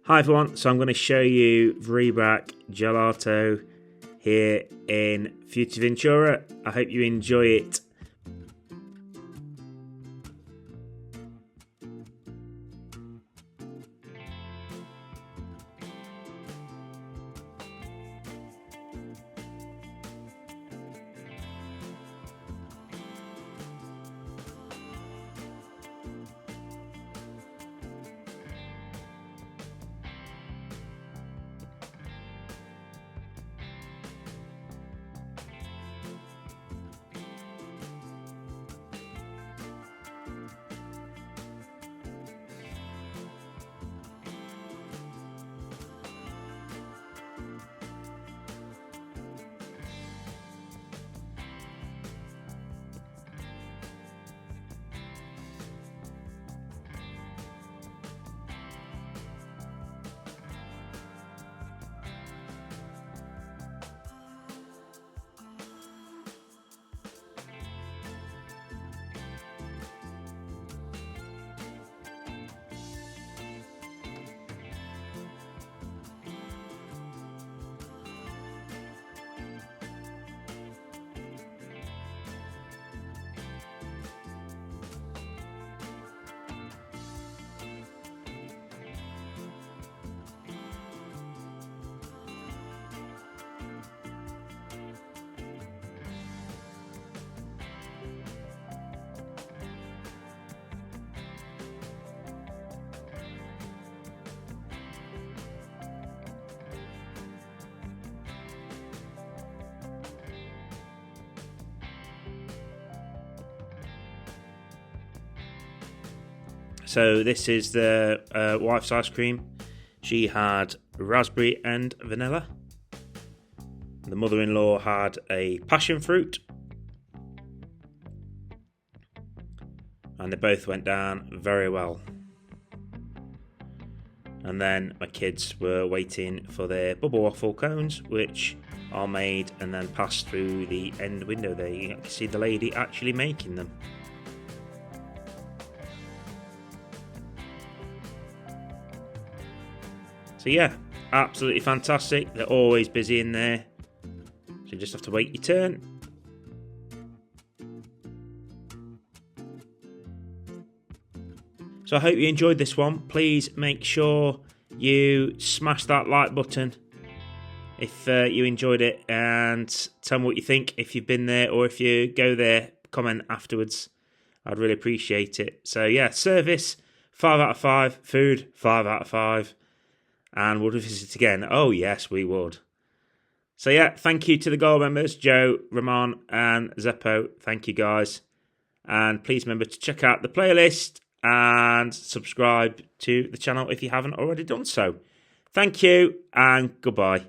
Hi everyone, so I'm going to show you Vrebac Gelato here in Fuerteventura. I hope you enjoy it. So this is the wife's ice cream. She had raspberry and vanilla. The mother-in-law had a passion fruit. And they both went down very well. And then my kids were waiting for their bubble waffle cones, which are made and then passed through the end window there. You can see the lady actually making them. So yeah, absolutely fantastic. They're always busy in there, so you just have to wait your turn. So I hope you enjoyed this one. Please make sure you smash that like button if you enjoyed it, and tell me what you think if you've been there, or if you go there, comment afterwards. I'd really appreciate it. So yeah, service 5 out of 5, food 5 out of 5. And would we visit again? Oh, yes, we would. So, yeah, thank you to the Gold members, Joe, Ramon, and Zeppo. Thank you, guys. And please remember to check out the playlist and subscribe to the channel if you haven't already done so. Thank you, and goodbye.